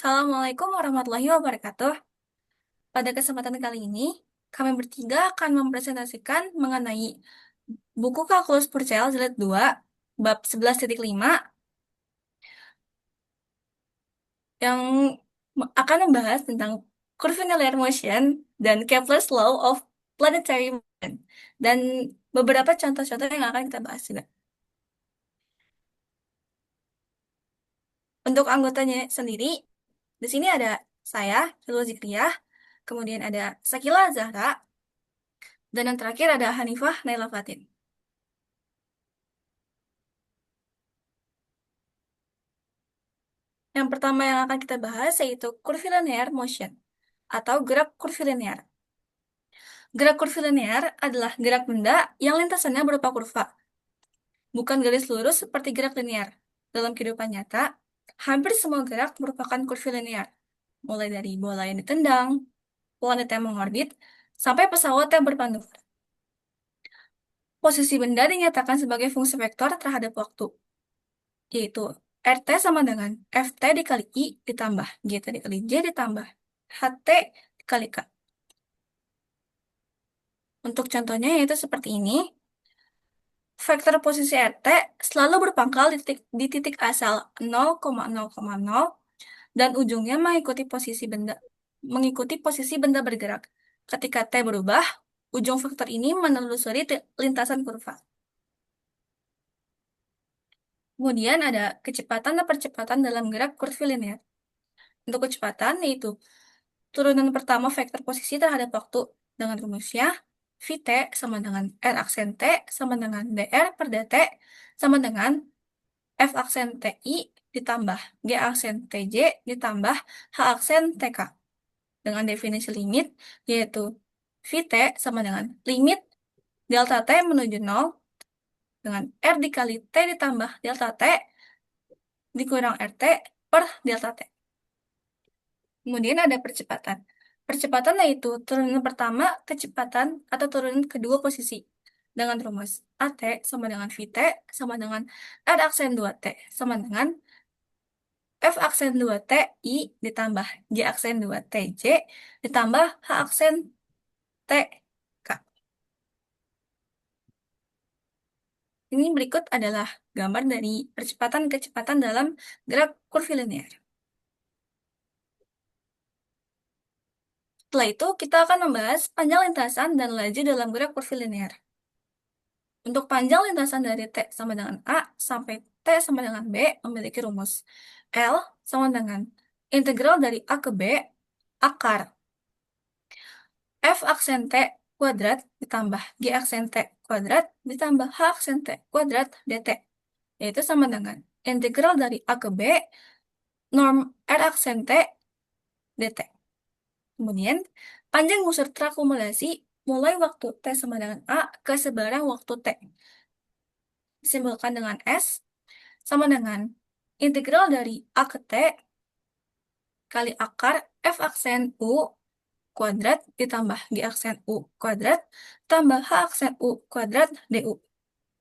Assalamualaikum warahmatullahi wabarakatuh. Pada kesempatan kali ini, kami bertiga akan mempresentasikan mengenai buku Kalkulus Purcell Jilid 2, bab 11.5, yang akan membahas tentang curvilinear motion dan Kepler's Law of Planetary Motion, dan beberapa contoh-contoh yang akan kita bahas juga. Untuk anggotanya sendiri, di sini ada saya, Hilul Zikriyah, kemudian ada Sakila Zahra, dan yang terakhir ada Hanifah Naila Fatin. Yang pertama yang akan kita bahas yaitu curvilinear motion atau gerak curvilinear. Gerak curvilinear adalah gerak benda yang lintasannya berupa kurva, bukan garis lurus seperti gerak linear. Dalam kehidupan nyata, hampir semua gerak merupakan curvilinear, mulai dari bola yang ditendang, planet yang mengorbit, sampai pesawat yang berpandur. Posisi benda dinyatakan sebagai fungsi vektor terhadap waktu, yaitu RT sama dengan FT dikali I ditambah GT dikali J ditambah HT dikali K. Untuk contohnya yaitu seperti ini. Vektor posisi RT selalu berpangkal di titik asal 0,0,0 dan ujungnya mengikuti posisi benda bergerak. Ketika T berubah, ujung vektor ini menelusuri lintasan kurva. Kemudian ada kecepatan dan percepatan dalam gerak curvilinear. Untuk kecepatan yaitu turunan pertama vektor posisi terhadap waktu dengan rumusnya Vt sama dengan R aksen T sama dengan dr per dt sama dengan F aksen TI ditambah G aksen TJ ditambah H aksen TK. Dengan definisi limit yaitu Vt sama dengan limit delta T menuju 0 dengan R dikali T ditambah delta T dikurang RT per delta T. Kemudian ada percepatan. Percepatan yaitu turunan pertama kecepatan atau turunan kedua posisi dengan rumus AT sama dengan VT sama dengan R aksen 2T sama dengan F aksen 2T I ditambah J aksen 2T J ditambah H aksen T K. Ini berikut adalah gambar dari percepatan-kecepatan dalam gerak curvilinear. Setelah itu, kita akan membahas panjang lintasan dan laju dalam gerak curvilinear. Untuk panjang lintasan dari T sama dengan A sampai T sama dengan B memiliki rumus L sama dengan integral dari A ke B akar F aksen T kuadrat ditambah G aksen T kuadrat ditambah H aksen T kuadrat dt, yaitu sama dengan integral dari A ke B norm R aksen T dt. Kemudian, panjang busur terakumulasi mulai waktu T sama dengan A ke sebarang waktu T disimbolkan dengan S sama dengan integral dari A ke T kali akar F aksen U kuadrat ditambah G aksen U kuadrat tambah H aksen U kuadrat DU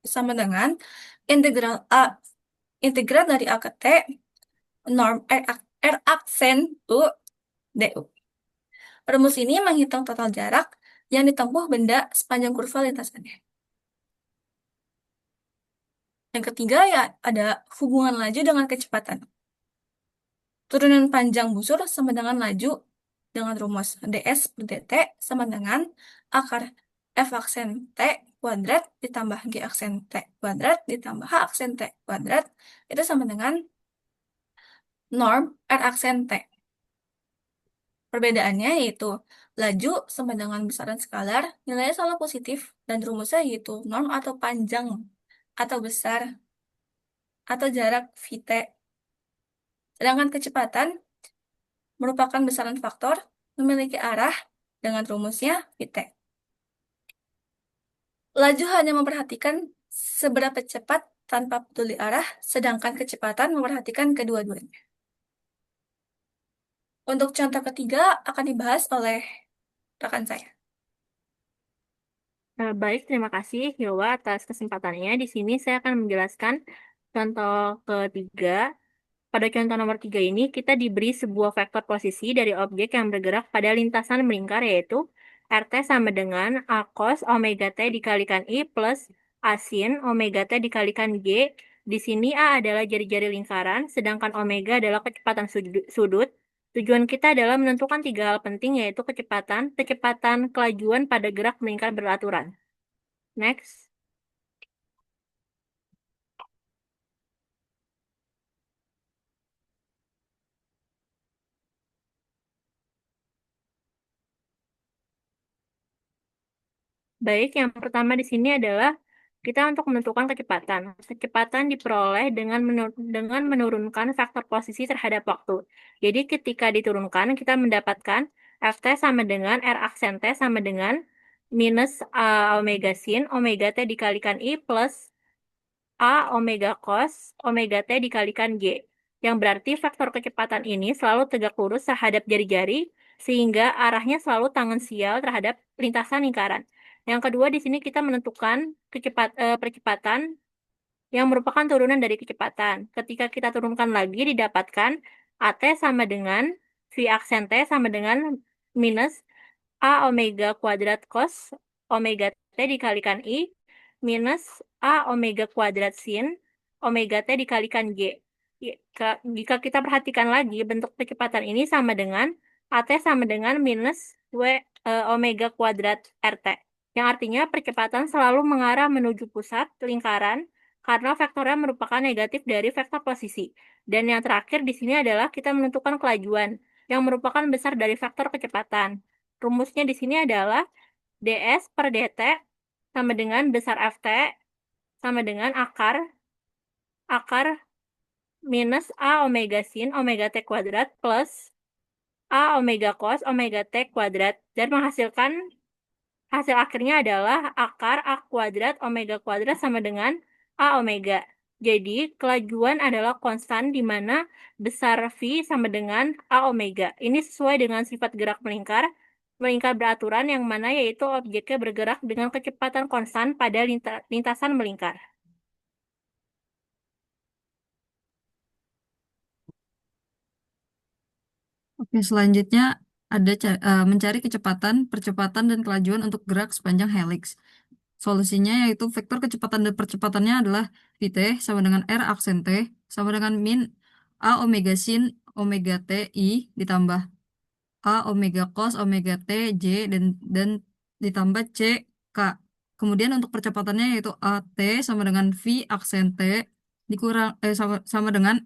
sama dengan integral dari A ke T norm R aksen U DU. Rumus ini menghitung total jarak yang ditempuh benda sepanjang kurva lintasannya. Yang ketiga ya ada hubungan laju dengan kecepatan. Turunan panjang busur sama dengan laju dengan rumus ds per dt sama dengan akar f aksen t kuadrat ditambah g aksen t kuadrat ditambah h aksen t kuadrat itu sama dengan norm r aksen t. Perbedaannya yaitu laju sama dengan besaran skalar, nilainya selalu positif, dan rumusnya yaitu norm atau panjang atau besar atau jarak Vt. Sedangkan kecepatan merupakan besaran faktor memiliki arah dengan rumusnya Vt. Laju hanya memperhatikan seberapa cepat tanpa peduli arah, sedangkan kecepatan memperhatikan kedua-duanya. Untuk contoh ketiga akan dibahas oleh rekan saya. Baik, terima kasih Hilwa atas kesempatannya. Di sini saya akan menjelaskan contoh ketiga Pada contoh nomor 3 ini, kita diberi sebuah vektor posisi dari objek yang bergerak pada lintasan melingkar, yaitu RT sama dengan A cos omega T dikalikan I plus A sin omega T dikalikan G. Di sini A adalah jari-jari lingkaran, sedangkan omega adalah kecepatan sudut. Tujuan kita adalah menentukan tiga hal penting, yaitu kecepatan, kelajuan pada gerak melingkar beraturan. Next. Baik, yang pertama di sini adalah kita untuk menentukan kecepatan. Kecepatan diperoleh dengan menurunkan faktor posisi terhadap waktu. Jadi ketika diturunkan, kita mendapatkan Ft sama dengan R aksen T sama dengan minus omega sin, omega T dikalikan I plus A omega cos omega T dikalikan G. Yang berarti faktor kecepatan ini selalu tegak lurus terhadap jari-jari, sehingga arahnya selalu tangensial terhadap lintasan lingkaran. Yang kedua, di sini kita menentukan percepatan yang merupakan turunan dari kecepatan. Ketika kita turunkan lagi, didapatkan AT sama dengan V aksen T sama dengan minus A omega kuadrat cos omega T dikalikan I minus A omega kuadrat sin omega T dikalikan G. Jika kita perhatikan lagi, bentuk kecepatan ini sama dengan AT sama dengan minus omega kuadrat RT. Yang artinya percepatan selalu mengarah menuju pusat lingkaran karena vektornya merupakan negatif dari vektor posisi. Dan yang terakhir di sini adalah kita menentukan kelajuan yang merupakan besar dari vektor kecepatan. Rumusnya di sini adalah ds per dt sama dengan besar ft sama dengan akar minus a omega sin omega t kuadrat plus a omega cos omega t kuadrat, dan menghasilkan hasil akhirnya adalah akar a kuadrat omega kuadrat sama dengan a omega. Jadi kelajuan adalah konstan di mana besar V sama dengan a omega. Ini sesuai dengan sifat gerak melingkar beraturan yang mana yaitu objeknya bergerak dengan kecepatan konstan pada lintasan melingkar. Oke, selanjutnya ada mencari kecepatan, percepatan, dan kelajuan untuk gerak sepanjang helix. Solusinya yaitu vektor kecepatan dan percepatannya adalah Vt sama dengan R aksen T sama dengan min A omega sin omega T I ditambah A omega cos omega T J dan ditambah C K. Kemudian untuk percepatannya yaitu AT sama dengan V aksen T sama dengan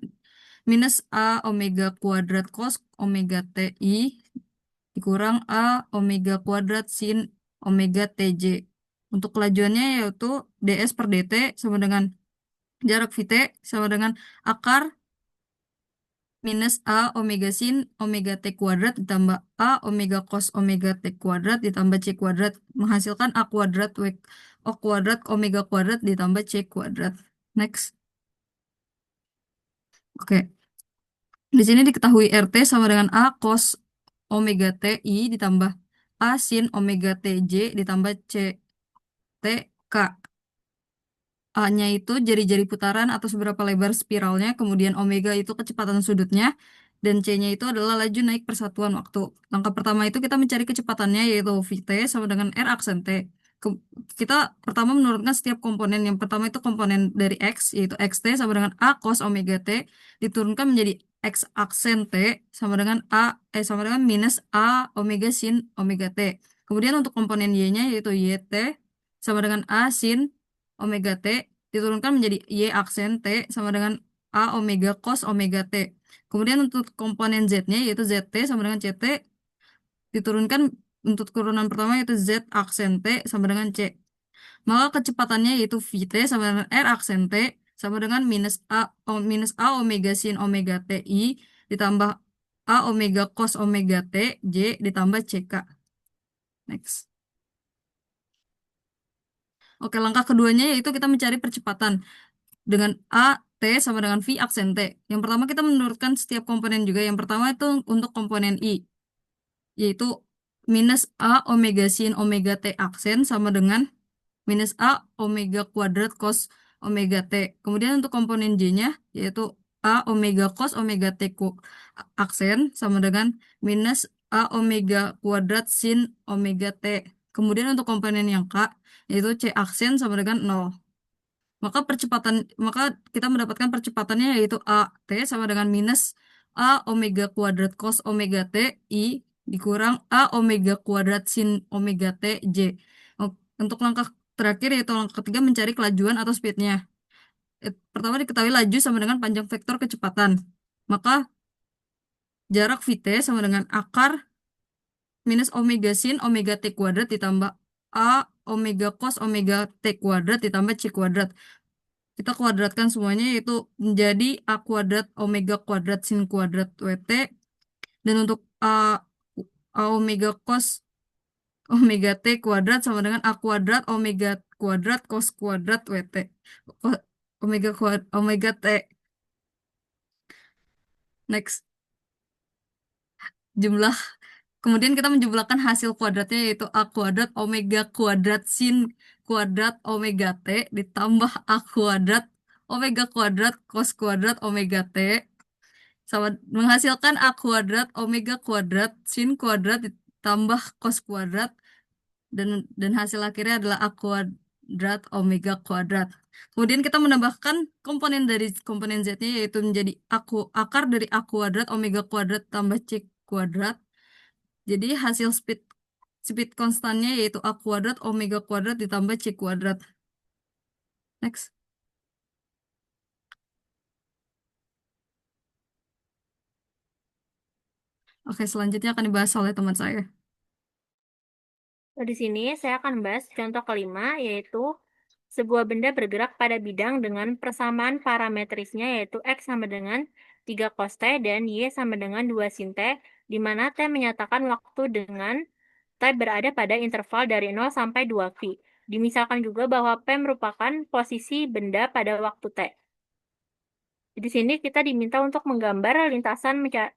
minus A omega kuadrat cos omega TI dikurang A omega kuadrat sin omega TJ. Untuk kelajuannya yaitu ds per dt sama dengan jarak Vt sama dengan akar minus A omega sin omega T kuadrat ditambah A omega cos omega T kuadrat ditambah C kuadrat menghasilkan A kuadrat O kuadrat omega kuadrat ditambah C kuadrat. Next. Oke. Di sini diketahui RT sama dengan A cos omega TI ditambah A sin omega TJ ditambah C T K. A-nya itu jari-jari putaran atau seberapa lebar spiralnya, kemudian omega itu kecepatan sudutnya, dan C-nya itu adalah laju naik persatuan waktu. Langkah pertama itu kita mencari kecepatannya, yaitu Vt sama dengan R aksen T. Kita pertama menurunkan setiap komponen. Yang pertama itu komponen dari X, yaitu Xt sama dengan A cos omega T, diturunkan menjadi X aksen T sama dengan minus A omega sin omega T. Kemudian untuk komponen Y-nya, yaitu Yt sama dengan A sin omega T diturunkan menjadi Y aksen T sama dengan A omega cos omega T. Kemudian untuk komponen Z-nya yaitu ZT sama dengan CT diturunkan untuk turunan pertama yaitu Z aksen T sama dengan C. Maka kecepatannya yaitu Vt sama dengan R aksen T sama dengan minus A omega sin omega TI ditambah A omega cos omega T J ditambah CK. Next. Oke, langkah keduanya yaitu kita mencari percepatan dengan A, T sama dengan V aksen T. Yang pertama kita menurunkan setiap komponen juga. Yang pertama itu untuk komponen I, yaitu minus A omega sin omega T aksen sama dengan minus A omega kuadrat cos omega T. Kemudian untuk komponen J-nya, yaitu A omega cos omega T aksen sama dengan minus A omega kuadrat sin omega T. Kemudian untuk komponen yang K, yaitu C aksen sama dengan 0. Maka kita mendapatkan percepatannya yaitu A T sama dengan minus A omega kuadrat cos omega T I dikurang A omega kuadrat sin omega T J. Untuk langkah terakhir yaitu langkah ketiga mencari kelajuan atau speednya. Pertama diketahui laju sama dengan panjang vektor kecepatan. Maka jarak Vt sama dengan akar minus omega sin omega T kuadrat ditambah A omega cos omega T kuadrat ditambah C kuadrat. Kita kuadratkan semuanya yaitu menjadi A kuadrat omega kuadrat sin kuadrat WT. Dan untuk A omega cos omega T kuadrat sama dengan A kuadrat omega kuadrat cos kuadrat WT. Omega T. Next. Jumlah. Kemudian kita menjumlahkan hasil kuadratnya yaitu A kuadrat omega kuadrat sin kuadrat omega T ditambah A kuadrat cos kuadrat omega T sama menghasilkan A kuadrat sin kuadrat ditambah cos kuadrat dan hasil akhirnya adalah A kuadrat omega kuadrat. Kemudian kita menambahkan komponen Z-nya yaitu menjadi akar dari A kuadrat omega kuadrat tambah C kuadrat. Jadi hasil speed konstannya yaitu A kuadrat omega kuadrat ditambah C kuadrat. Next. Oke, selanjutnya akan dibahas oleh teman saya. Di sini saya akan bahas contoh kelima, yaitu sebuah benda bergerak pada bidang dengan persamaan parametrisnya, yaitu X sama dengan 3 cos T dan Y sama dengan 2 sin T, di mana T menyatakan waktu dengan T berada pada interval dari 0 sampai 2 V. Dimisalkan juga bahwa P merupakan posisi benda pada waktu T. Di sini kita diminta untuk menggambar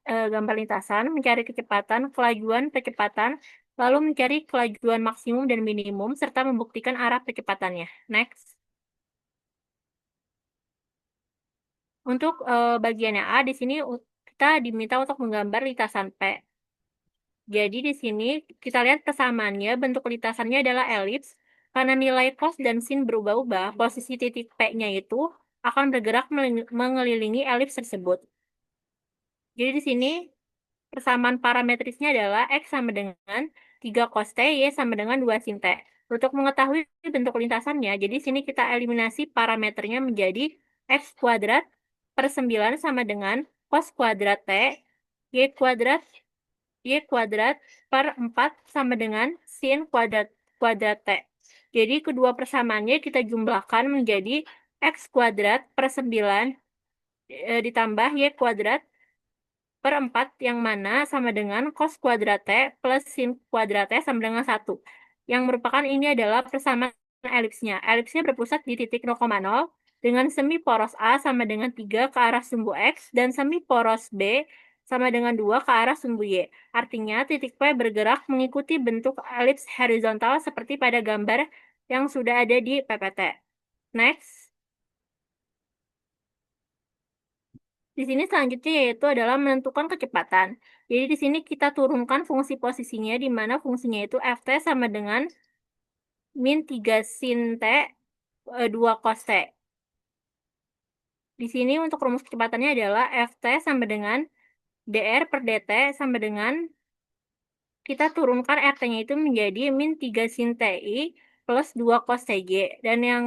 gambar lintasan, mencari kecepatan, kelajuan, kecepatan, lalu mencari kelajuan maksimum dan minimum, serta membuktikan arah kecepatannya. Next. Untuk bagiannya A, di sini kita diminta untuk menggambar lintasan P. Jadi di sini kita lihat kesamaannya, bentuk lintasannya adalah elips. Karena nilai cos dan sin berubah-ubah, posisi titik P-nya itu akan bergerak mengelilingi elips tersebut. Jadi di sini persamaan parametrisnya adalah X sama dengan 3 cos T, Y sama dengan 2 sin T. Untuk mengetahui bentuk lintasannya, jadi sini kita eliminasi parameternya menjadi X kuadrat per 9 sama dengan cos kuadrat T, Y kuadrat per 4 sama dengan sin kuadrat T. Jadi kedua persamaannya kita jumlahkan menjadi X kuadrat per 9 ditambah Y kuadrat per 4 yang mana sama dengan cos kuadrat T plus sin kuadrat T sama dengan 1. Yang merupakan ini adalah persamaan elipsnya. Elipsnya berpusat di titik 0,0 dengan semi poros A sama dengan 3 ke arah sumbu X dan semi poros B sama dengan 2 ke arah sumbu Y. Artinya titik P bergerak mengikuti bentuk elips horizontal seperti pada gambar yang sudah ada di PPT. Next. Di sini selanjutnya yaitu adalah menentukan kecepatan. Jadi di sini kita turunkan fungsi posisinya di mana fungsinya itu Ft sama dengan min 3 sin T 2 cos T. Di sini untuk rumus kecepatannya adalah Ft sama dengan dr per dt sama dengan kita turunkan RT-nya itu menjadi min 3 sin TI plus 2 cos TJ. Dan yang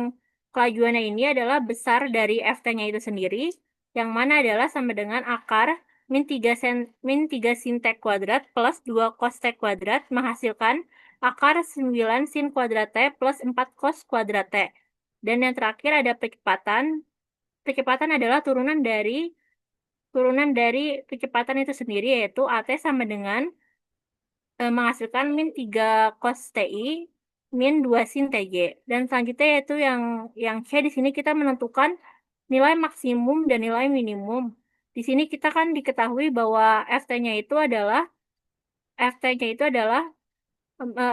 kelajuannya ini adalah besar dari Ft-nya itu sendiri, yang mana adalah sama dengan akar min 3 sin T kuadrat plus 2 cos T kuadrat menghasilkan akar 9 sin kuadrat T plus 4 cos kuadrat T. Dan yang terakhir ada kecepatan. Kecepatan adalah turunan dari kecepatan itu sendiri, yaitu AT sama dengan menghasilkan min 3 cos TI min 2 sin TJ. Dan selanjutnya yaitu yang C, di sini kita menentukan nilai maksimum dan nilai minimum. Di sini kita kan diketahui bahwa FT-nya itu adalah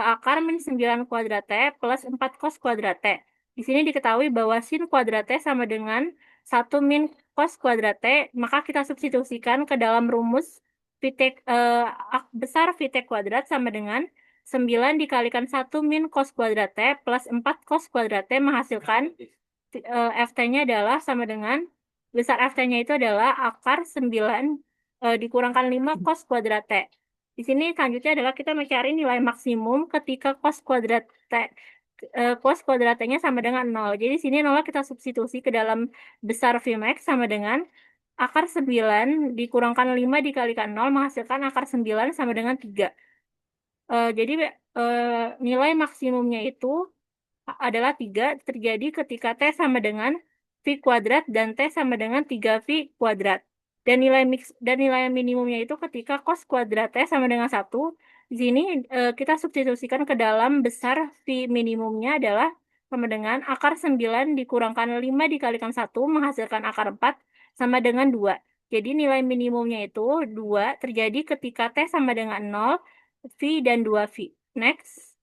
akar min 9 kuadrat T plus 4 cos kuadrat T. Di sini diketahui bahwa sin kuadrat T sama dengan 1 min cos kuadrat T, maka kita substitusikan ke dalam rumus Vt, besar Vt kuadrat sama dengan 9 dikalikan 1 min cos kuadrat T plus 4 cos kuadrat T menghasilkan Ft-nya adalah sama dengan besar Ft-nya itu adalah akar 9 dikurangkan 5 cos kuadrat T. Di sini selanjutnya adalah kita mencari nilai maksimum ketika cos kuadrat T cos kuadrat T-nya sama dengan 0. Jadi di sini 0 kita substitusi ke dalam besar Vmax sama dengan akar 9 dikurangkan 5 dikalikan 0 menghasilkan akar 9 sama dengan 3. Jadi nilai maksimumnya itu adalah 3 terjadi ketika T sama dengan V kuadrat dan T sama dengan 3V kuadrat. Dan nilai minimumnya itu ketika cos kuadrat T sama dengan 1. Di sini kita substitusikan ke dalam besar V minimumnya adalah sama dengan akar 9 dikurangkan 5 dikalikan 1 menghasilkan akar 4 sama dengan 2. Jadi nilai minimumnya itu 2 terjadi ketika T sama dengan 0, V dan 2V. Next.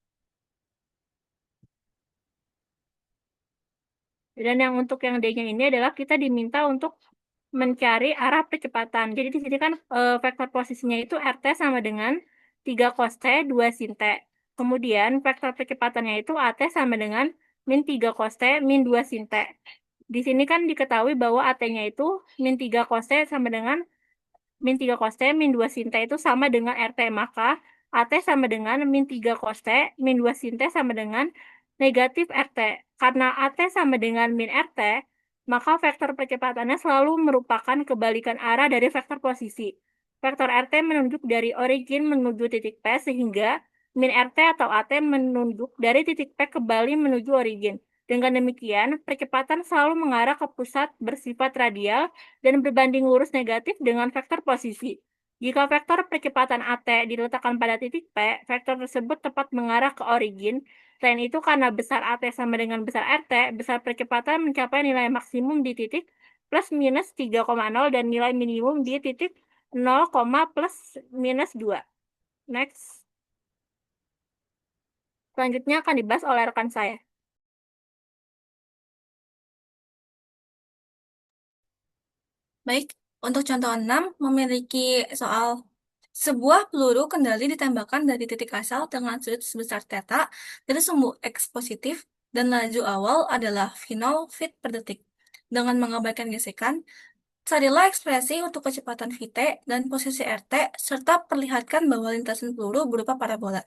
Dan yang untuk yang D-nya ini adalah kita diminta untuk mencari arah percepatan. Jadi di sini kan vektor posisinya itu RT sama dengan 3 cos T, 2 sin T. Kemudian vektor percepatannya itu AT sama dengan min 3 cos T, min 2 sin T. Di sini kan diketahui bahwa AT-nya itu min 3 cos T sama dengan min 3 cos T, min 2 sin T itu sama dengan RT. Maka AT sama dengan min 3 cos T, min 2 sin T sama dengan negatif RT. Karena AT sama dengan min RT, maka vektor percepatannya selalu merupakan kebalikan arah dari vektor posisi. Vektor RT menunjuk dari origin menuju titik P, sehingga min RT atau AT menunjuk dari titik P kembali menuju origin. Dengan demikian, percepatan selalu mengarah ke pusat bersifat radial dan berbanding lurus negatif dengan vektor posisi. Jika vektor percepatan AT diletakkan pada titik P, vektor tersebut tepat mengarah ke origin. Selain itu, karena besar AT sama dengan besar RT, besar percepatan mencapai nilai maksimum di titik plus minus 3,0 dan nilai minimum di titik 0, plus minus 2. Next. Selanjutnya akan dibahas oleh rekan saya. Baik, untuk contoh 6 memiliki soal sebuah peluru kendali ditembakkan dari titik asal dengan sudut sebesar θ dari sumbu X positif dan laju awal adalah V0 feet per detik. Dengan mengabaikan gesekan, carilah ekspresi untuk kecepatan Vt dan posisi Rt serta perlihatkan bahwa lintasan peluru berupa parabola.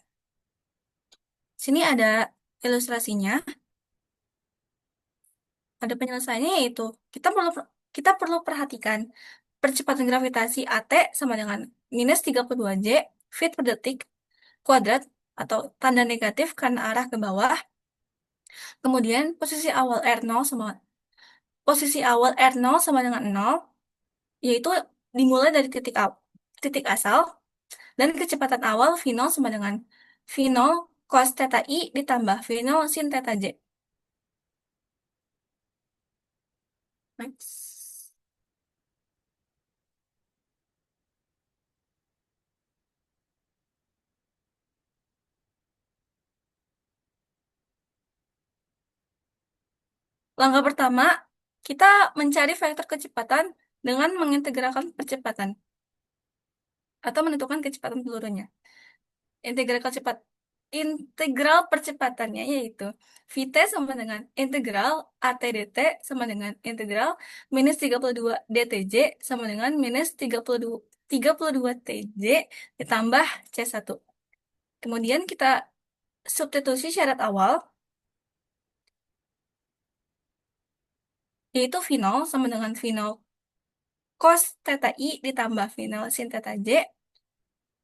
Sini ada ilustrasinya. Ada penyelesaiannya yaitu kita perlu perhatikan percepatan gravitasi AT sama dengan minus 32 J feet per detik kuadrat atau tanda negatif karena arah ke bawah. Kemudian posisi awal R0 sama dengan 0 yaitu dimulai dari titik asal dan kecepatan awal V0 sama dengan V0 cos theta I ditambah V0 sin theta J. Next. Langkah pertama, kita mencari vektor kecepatan dengan mengintegralkan percepatan atau menentukan kecepatan pelurunya. Integral kecepat Integral percepatannya yaitu Vt sama dengan integral AT dt sama dengan integral minus 32 dtj sama dengan minus 32 tj ditambah C1. Kemudian kita substitusi syarat awal yaitu V0 sama dengan V0 cos theta I ditambah V0 sin theta J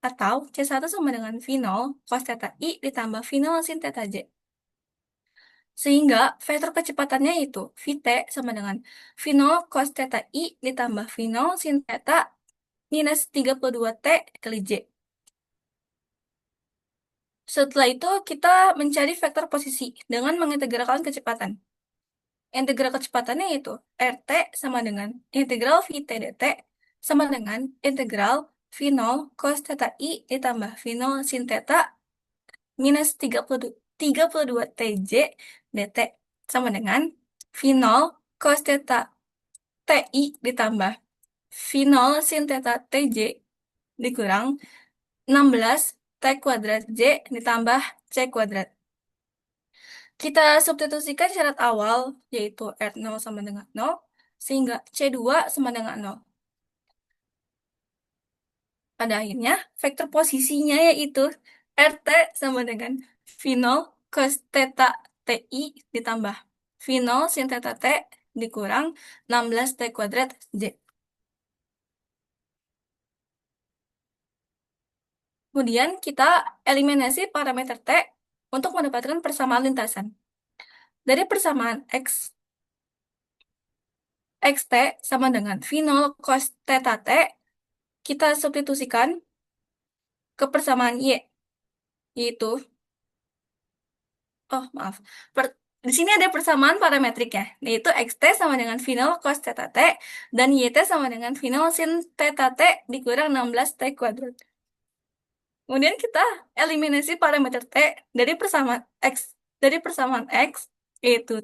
atau C1 sama dengan V0 cos theta I ditambah V0 sin theta J. Sehingga vektor kecepatannya itu Vt sama dengan V0 cos theta I ditambah V0 sin theta minus 32 T kali J. Setelah itu kita mencari vektor posisi dengan mengintegralkan kecepatan. Integral kecepatannya itu RT sama dengan integral Vt dt sama dengan integral V0 cos theta I ditambah V0 sin theta minus 32 Tj dt sama dengan V0 cos theta TI ditambah V0 sin theta TJ dikurang 16 T kuadrat J ditambah C kuadrat. Kita substitusikan syarat awal, yaitu R0 sama dengan 0, sehingga C2 sama dengan 0. Pada akhirnya, vektor posisinya yaitu RT sama dengan V0 cos theta TI ditambah V0 sin theta T dikurang 16 T kuadrat J. Kemudian kita eliminasi parameter T untuk mendapatkan persamaan lintasan. Dari persamaan XT sama dengan V0 cos theta T, kita substitusikan ke persamaan Y, yaitu, oh maaf, di sini ada persamaan parametrik ya, yaitu XT sama dengan V0 cos theta T, dan YT sama dengan V0 sin theta T dikurang 16 T kuadrat. Kemudian kita eliminasi parameter T dari persamaan X, yaitu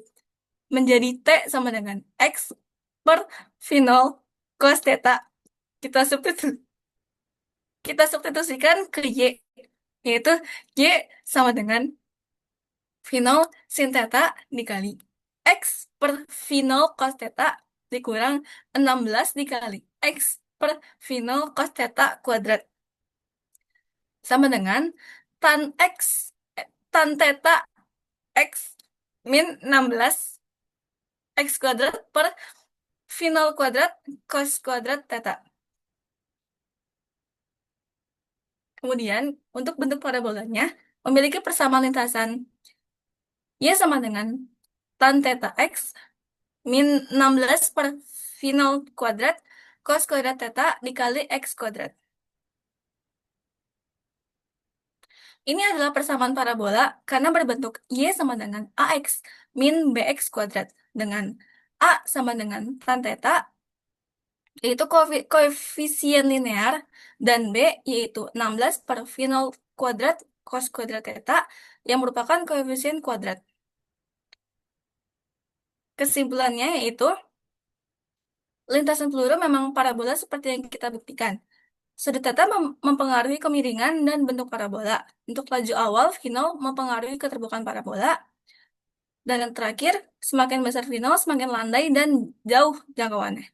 menjadi T sama dengan X per V0 cos theta. Kita substitusikan ke Y, yaitu Y sama dengan V0 sin theta dikali X per V0 cos theta dikurang 16 dikali X per V0 cos theta kuadrat. Sama dengan tan tan theta X min 16 X kuadrat per V0 kuadrat cos kuadrat theta. Kemudian, untuk bentuk parabolanya, memiliki persamaan lintasan Y sama dengan tan theta X min 16 per V0 kuadrat cos kuadrat theta dikali X kuadrat. Ini adalah persamaan parabola karena berbentuk Y sama dengan AX min BX kuadrat dengan A sama dengan tan theta, yaitu koefisien linear, dan B yaitu 16 per V0 kuadrat cos kuadrat theta yang merupakan koefisien kuadrat. Kesimpulannya yaitu lintasan peluru memang parabola seperti yang kita buktikan. Sudut theta mempengaruhi kemiringan dan bentuk parabola. Untuk laju awal, V0 mempengaruhi keterbukaan parabola. Dan yang terakhir, semakin besar V0, semakin landai dan jauh jangkauannya.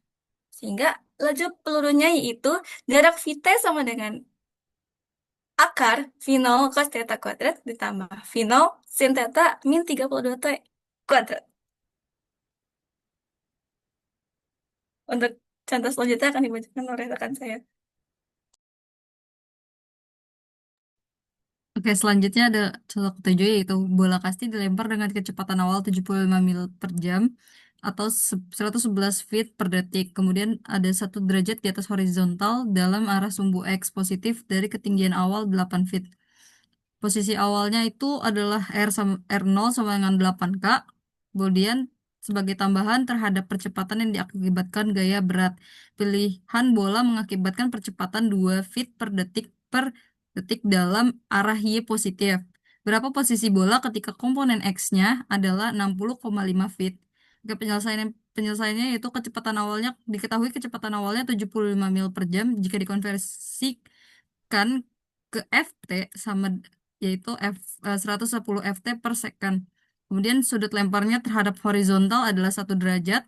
Sehingga laju pelurunya yaitu jarak VT sama dengan akar V0 cos theta kuadrat ditambah V0 sin theta min 32 T kuadrat. Untuk contoh selanjutnya akan dibacakan oleh rekan saya. Oke, selanjutnya ada contoh ketujuh, yaitu bola kasti dilempar dengan kecepatan awal 75 mil per jam atau 111 feet per detik. Kemudian ada 1 derajat di atas horizontal dalam arah sumbu X positif dari ketinggian awal 8 feet. Posisi awalnya itu adalah R0 sama dengan 8K. Kemudian sebagai tambahan terhadap percepatan yang diakibatkan gaya berat. Pilihan bola mengakibatkan percepatan 2 feet per detik dalam arah Y positif. Berapa posisi bola ketika komponen X-nya adalah 60,5 feet. Oke, penyelesaiannya yaitu diketahui kecepatan awalnya 75 mil per jam jika dikonversikan ke FT sama, yaitu 110 FT per second. Kemudian sudut lemparnya terhadap horizontal adalah 1 derajat.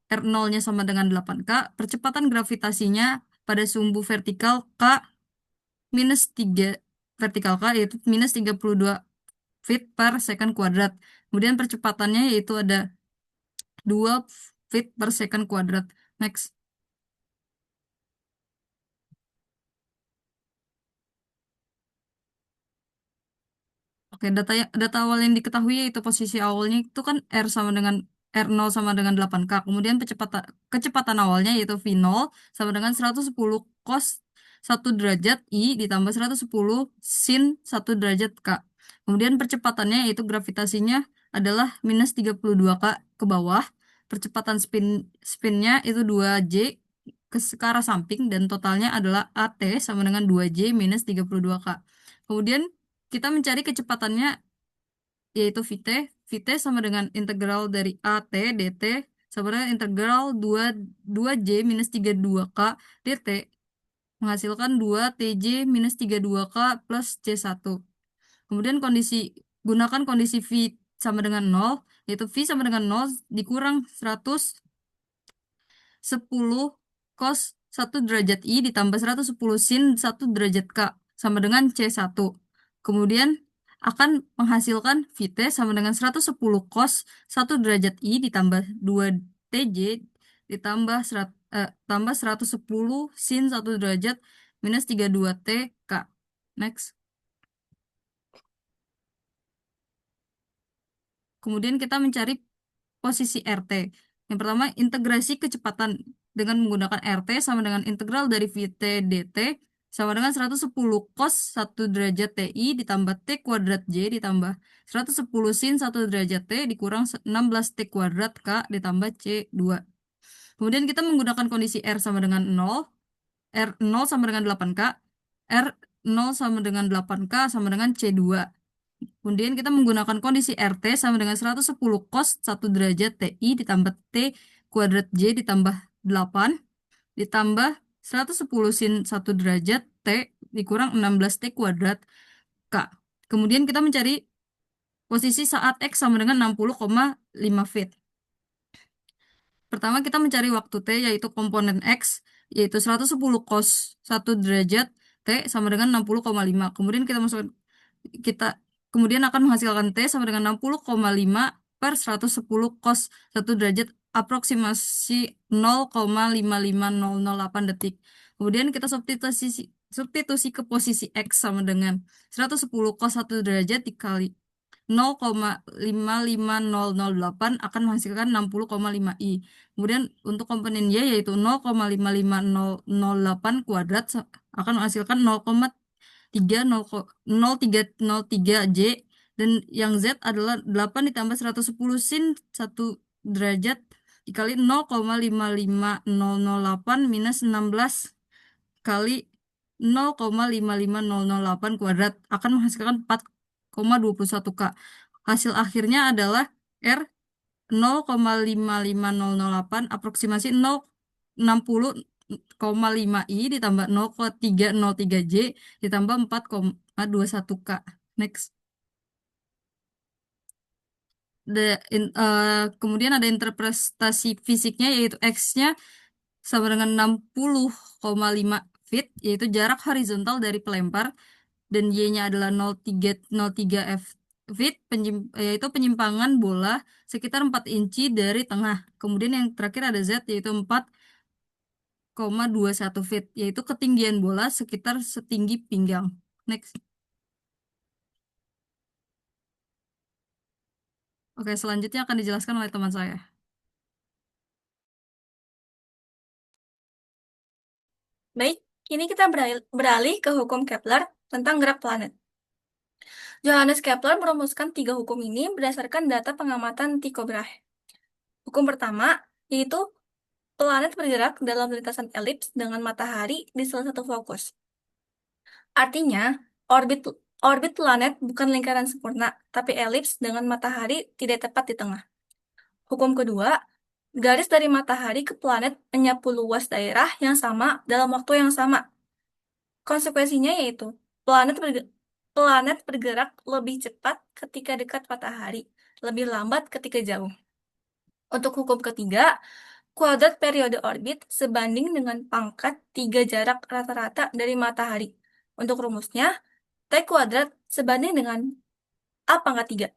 R0-nya sama dengan 8K. Percepatan gravitasinya pada sumbu vertikal K minus 3 vertikal K yaitu minus 32 feet per second kuadrat. Kemudian percepatannya yaitu ada 2 feet per second kuadrat. Next. Oke, data awal yang diketahui yaitu posisi awalnya itu kan R0 sama dengan 8K. Kemudian kecepatan awalnya yaitu V0 sama dengan 110 cos 1 derajat I ditambah 110 sin 1 derajat K. Kemudian percepatannya yaitu gravitasinya adalah minus 32K ke bawah. Percepatan spinnya itu 2J ke arah samping dan totalnya adalah AT sama dengan 2J minus 32K. Kemudian kita mencari kecepatannya yaitu VT. VT sama dengan integral dari AT dt sama dengan integral 2J minus 32K dt menghasilkan 2TJ minus 32K plus C1. Kemudian gunakan kondisi V sama dengan 0, yaitu V sama dengan 0 dikurang 110 cos 1 derajat I ditambah 110 sin 1 derajat K sama dengan C1. Kemudian akan menghasilkan VT sama dengan 110 cos 1 derajat I ditambah 2TJ ditambah tambah 110 sin 1 derajat minus 32TK. Next. Kemudian kita mencari posisi RT. Yang pertama, integrasi kecepatan dengan menggunakan RT sama dengan integral dari VT dt sama dengan 110 cos 1 derajat TI ditambah T kuadrat J ditambah 110 sin 1 derajat T dikurang 16 T kuadrat K ditambah C2. Kemudian kita menggunakan kondisi R sama dengan 0, R0 sama dengan 8K, R0 sama dengan 8K sama dengan C2. Kemudian kita menggunakan kondisi RT sama dengan 110 cos 1 derajat TI ditambah T kuadrat J ditambah 8 ditambah 110 sin 1 derajat T dikurang 16 T kuadrat K. Kemudian kita mencari posisi saat X sama dengan 60,5 feet. Pertama kita mencari waktu T yaitu komponen X yaitu 110 cos 1 derajat T sama dengan 60,5. Kemudian kita kemudian akan menghasilkan T sama dengan 60,5 per 110 cos 1 derajat aproksimasi 0,55008 detik. Kemudian kita substitusi ke posisi X sama dengan 110 cos 1 derajat dikali 0,55008 akan menghasilkan 60,5 I. Kemudian untuk komponen Y yaitu 0,55008 kuadrat akan menghasilkan 0,303 J dan yang Z adalah 8 ditambah 110 sin 1 derajat dikali 0,55008 minus 16 kali 0,55008 kuadrat akan menghasilkan 4,21 K. Hasil akhirnya adalah R 0,55008 aproksimasi 0,60,5 I ditambah 0,303 J ditambah 4,21 K. Next. Kemudian ada interpretasi fisiknya yaitu X-nya sama dengan 60,5 feet yaitu jarak horizontal dari pelempar dan Y-nya adalah 0,303 feet yaitu penyimpangan bola sekitar 4 inci dari tengah. Kemudian yang terakhir ada Z yaitu 4,21 feet yaitu ketinggian bola sekitar setinggi pinggang. Next. Oke, selanjutnya akan dijelaskan oleh teman saya. Baik, kini kita beralih ke hukum Kepler tentang gerak planet. Johannes Kepler merumuskan 3 hukum ini berdasarkan data pengamatan Tycho Brahe. Hukum pertama yaitu planet bergerak dalam lintasan elips dengan matahari di salah satu fokus. Artinya, orbit planet bukan lingkaran sempurna, tapi elips dengan matahari tidak tepat di tengah. Hukum kedua, garis dari matahari ke planet menyapu luas daerah yang sama dalam waktu yang sama. Konsekuensinya yaitu planet bergerak lebih cepat ketika dekat matahari, lebih lambat ketika jauh. Untuk hukum ketiga, kuadrat periode orbit sebanding dengan pangkat 3 jarak rata-rata dari matahari. Untuk rumusnya, T kuadrat sebanding dengan A pangkat 3.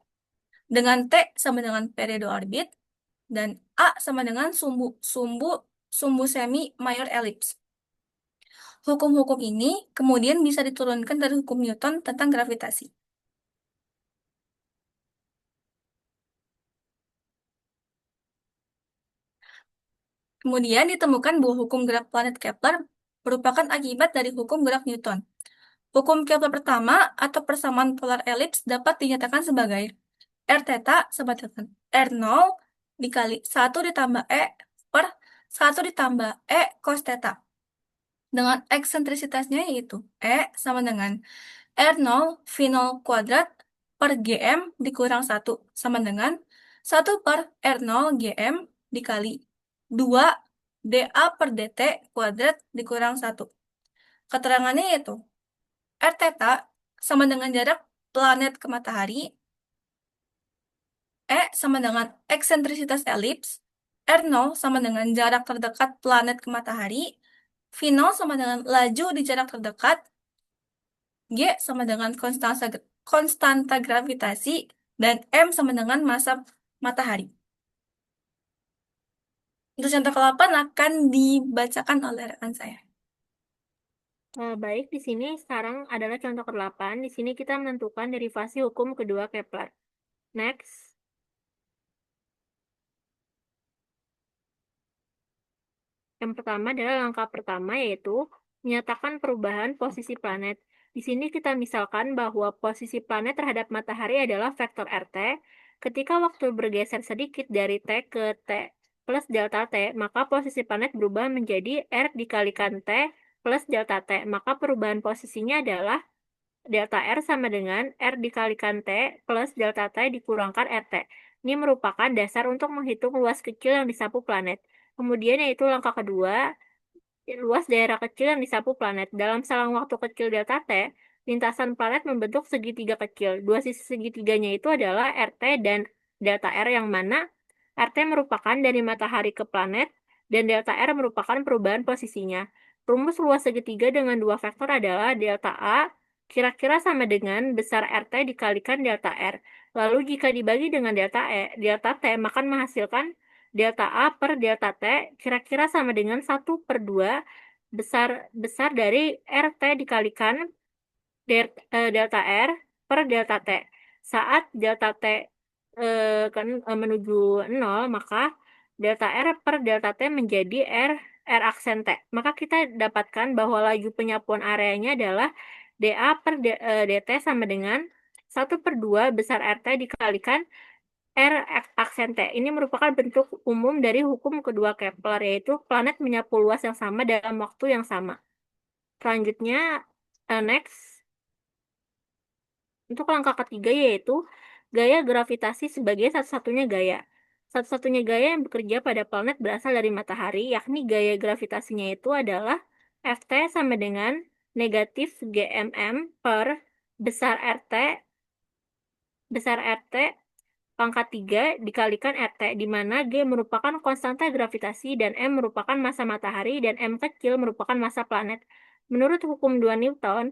Dengan T sama dengan periode orbit, dan A sama dengan sumbu semi mayor elips. Hukum-hukum ini kemudian bisa diturunkan dari hukum Newton tentang gravitasi. Kemudian ditemukan bahwa hukum gerak planet Kepler merupakan akibat dari hukum gerak Newton. Hukum Kepler pertama atau persamaan polar elips dapat dinyatakan sebagai R theta sama dengan R0 dikali 1 ditambah E per 1 ditambah E cos theta. Dengan eksentrisitasnya yaitu E sama dengan R0 V0 kuadrat per GM dikurang 1 sama dengan 1 per R0 GM dikali 2 dA per dt kuadrat dikurang 1. Keterangannya yaitu R theta sama dengan jarak planet ke matahari, E sama dengan eksentrisitas elips, R0 sama dengan jarak terdekat planet ke matahari, V0 sama dengan laju di jarak terdekat, G sama dengan konstanta gravitasi, dan M sama dengan massa matahari. Untuk contoh ke-8 akan dibacakan oleh rekan saya. Baik, di sini sekarang adalah contoh ke-8. Di sini kita menentukan derivasi hukum kedua Kepler. Next. Yang pertama adalah langkah pertama, yaitu menyatakan perubahan posisi planet. Di sini kita misalkan bahwa posisi planet terhadap matahari adalah vektor RT. Ketika waktu bergeser sedikit dari T ke T plus delta T, maka posisi planet berubah menjadi R dikalikan T plus delta T. Maka perubahan posisinya adalah delta R sama dengan R dikalikan T plus delta T dikurangkan RT. Ini merupakan dasar untuk menghitung luas kecil yang disapu planet. Kemudian yaitu langkah kedua, luas daerah kecil yang disapu planet. Dalam selang waktu kecil delta T, lintasan planet membentuk segitiga kecil. Dua sisi segitiganya itu adalah RT dan delta R, yang mana RT merupakan dari matahari ke planet dan delta R merupakan perubahan posisinya. Rumus luas segitiga dengan dua vektor adalah delta A kira-kira sama dengan besar RT dikalikan delta R. Lalu jika dibagi dengan delta T, maka menghasilkan delta A per delta T kira-kira sama dengan 1/2 besar dari RT dikalikan delta R per delta T. Saat delta T menuju 0, maka delta R per delta T menjadi R aksen T. Maka kita dapatkan bahwa laju penyapuan areanya adalah dA per dt sama dengan 1/2 besar RT dikalikan R aksen T. Ini merupakan bentuk umum dari hukum kedua Kepler, yaitu planet menyapu luas yang sama dalam waktu yang sama. Selanjutnya, next. Untuk langkah ketiga yaitu gaya gravitasi sebagai satu-satunya gaya. Satu-satunya gaya yang bekerja pada planet berasal dari matahari, yakni gaya gravitasinya itu adalah Ft sama dengan negatif GMM per besar RT pangkat 3 dikalikan RT, di mana G merupakan konstanta gravitasi dan M merupakan massa matahari dan M kecil merupakan massa planet. Menurut hukum 2 Newton,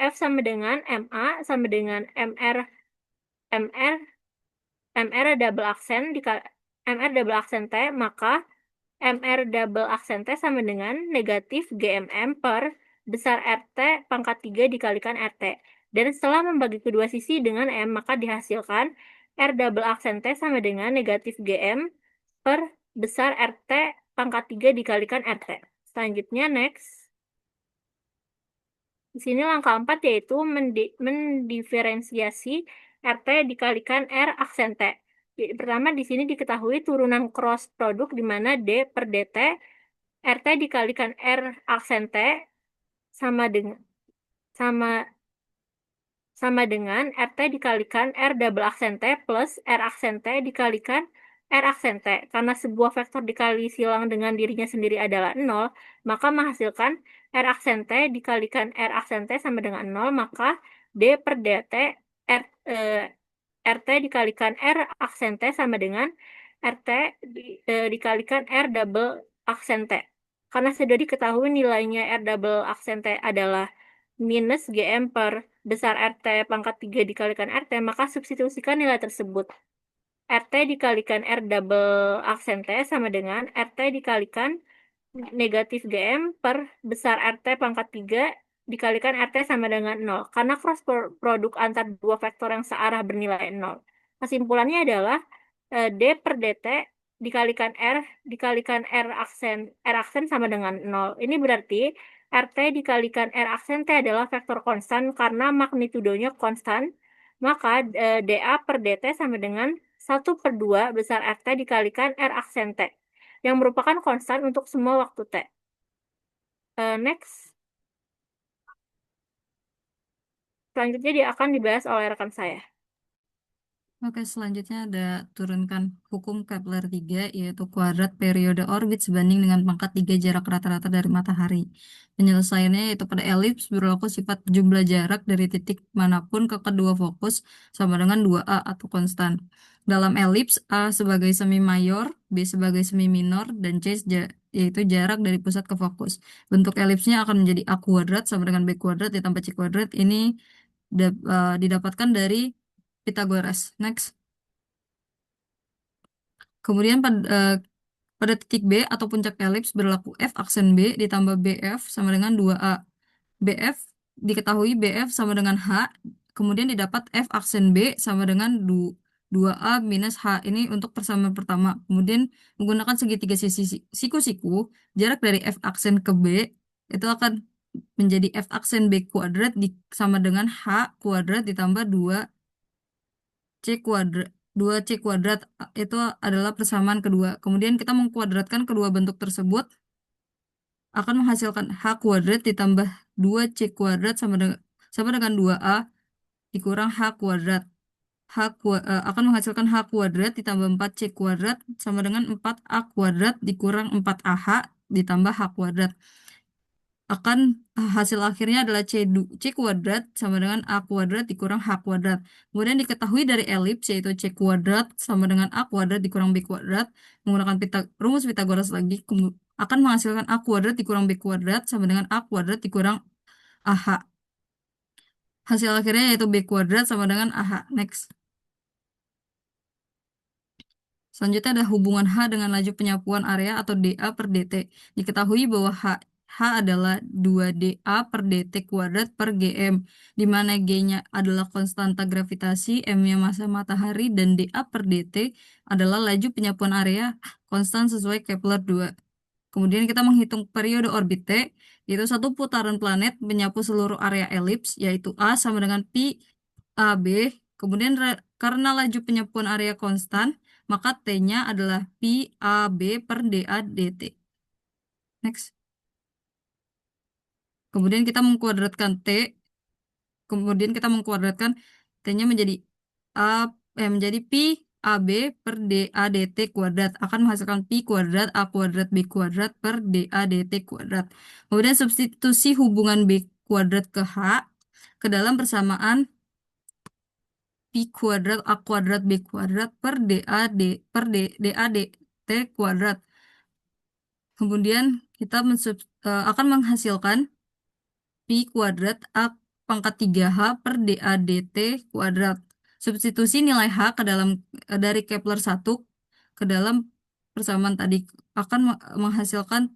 F sama dengan MA sama dengan MR MR double aksen MR double aksen T, maka MR double aksen T sama dengan negatif GMM per besar RT pangkat 3 dikalikan RT. Dan setelah membagi kedua sisi dengan M, maka dihasilkan R double aksen T sama dengan negatif GM per besar RT pangkat 3 dikalikan RT. Selanjutnya, next. Di sini langkah 4 yaitu mendiferensiasi RT dikalikan R aksen T. Pertama, di sini diketahui turunan cross produk di mana D per DT RT dikalikan R aksen T sama dengan sama dengan RT dikalikan R double aksen T plus R aksen T dikalikan R aksen T. Karena sebuah vektor dikali silang dengan dirinya sendiri adalah 0, maka menghasilkan R aksen T dikalikan R aksen T sama dengan 0, maka D per DT RT dikalikan R aksen T sama dengan RT dikalikan R double aksen T. Karena sudah diketahui nilainya R double aksen T adalah minus GM per besar RT pangkat 3 dikalikan RT, maka substitusikan nilai tersebut. RT dikalikan R double aksen T sama dengan RT dikalikan negatif GM per besar RT pangkat 3 dikalikan RT sama dengan 0. Karena cross produk antar dua vektor yang searah bernilai 0. Kesimpulannya adalah D per DT dikalikan R aksen sama dengan 0. Ini berarti RT dikalikan R aksen T adalah vektor konstan karena magnitudonya konstan. Maka dA per DT sama dengan 1/2 besar RT dikalikan R aksen T, yang merupakan konstan untuk semua waktu T. Next. Selanjutnya dia akan dibahas oleh rekan saya. Oke, selanjutnya ada turunkan hukum Kepler 3, yaitu kuadrat periode orbit sebanding dengan pangkat 3 jarak rata-rata dari matahari. Penyelesaiannya yaitu pada elips berlaku sifat jumlah jarak dari titik manapun ke kedua fokus sama dengan 2A atau konstan. Dalam elips, A sebagai semi mayor, B sebagai semi minor, dan yaitu jarak dari pusat ke fokus. Bentuk elipsnya akan menjadi A kuadrat sama dengan B kuadrat ditambah C kuadrat. Ini didapatkan dari Pythagoras. Next. Kemudian pada titik B atau puncak elips berlaku F aksen B ditambah BF sama dengan 2A. BF diketahui BF sama dengan H, kemudian didapat F aksen B sama dengan 2A minus H. Ini untuk persamaan pertama. Kemudian menggunakan segitiga sisi siku-siku, jarak dari F aksen ke B itu akan menjadi F aksen B kuadrat sama dengan H kuadrat ditambah 2C kuadrat itu adalah persamaan kedua. Kemudian kita mengkuadratkan kedua bentuk tersebut akan menghasilkan H kuadrat ditambah 2C kuadrat sama dengan 2A dikurang H kuadrat. Akan menghasilkan H kuadrat ditambah 4C kuadrat sama dengan 4A kuadrat dikurang 4AH ditambah H kuadrat. Hasil akhirnya adalah C kuadrat sama dengan A kuadrat dikurang H kuadrat. Kemudian diketahui dari elips yaitu C kuadrat sama dengan A kuadrat dikurang B kuadrat. Menggunakan rumus Pythagoras lagi akan menghasilkan A kuadrat dikurang B kuadrat sama dengan A kuadrat dikurang AH. Hasil akhirnya yaitu B kuadrat sama dengan AH. Next. Selanjutnya ada hubungan H dengan laju penyapuan area atau dA per dt. Diketahui bahwa H adalah 2dA per dt kuadrat per gm, di mana G-nya adalah konstanta gravitasi, M-nya massa matahari, dan dA per dt adalah laju penyapuan area konstan sesuai Kepler 2. Kemudian kita menghitung periode orbit T, yaitu satu putaran planet menyapu seluruh area elips, yaitu A sama dengan pi AB. Kemudian karena laju penyapuan area konstan, maka T-nya adalah pi AB per dA dt. Next. Kemudian kita mengkuadratkan T, kemudian kita mengkuadratkan T-nya menjadi menjadi pi AB per dA dt kuadrat akan menghasilkan pi kuadrat A kuadrat B kuadrat per dA dt kuadrat. Kemudian substitusi hubungan B kuadrat ke H ke dalam persamaan pi kuadrat A kuadrat B kuadrat per dA dt kuadrat. Kemudian kita akan menghasilkan pi kuadrat A pangkat 3H per dA dt kuadrat. Substitusi nilai H ke dalam dari Kepler 1 ke dalam persamaan tadi akan menghasilkan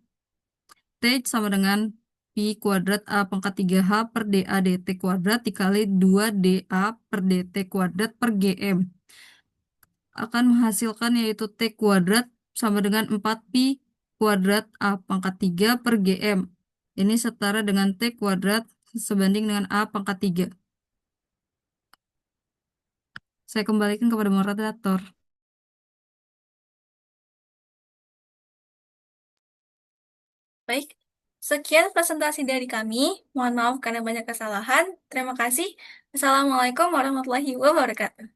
T sama dengan pi kuadrat A pangkat 3H per dA dt kuadrat dikali 2dA per dt kuadrat per gm. Akan menghasilkan yaitu T kuadrat sama dengan 4pi kuadrat A pangkat 3 per gm. Ini setara dengan T kuadrat sebanding dengan A pangkat 3. Saya kembalikan kepada moderator. Baik, sekian presentasi dari kami. Mohon maaf karena banyak kesalahan. Terima kasih. Assalamualaikum warahmatullahi wabarakatuh.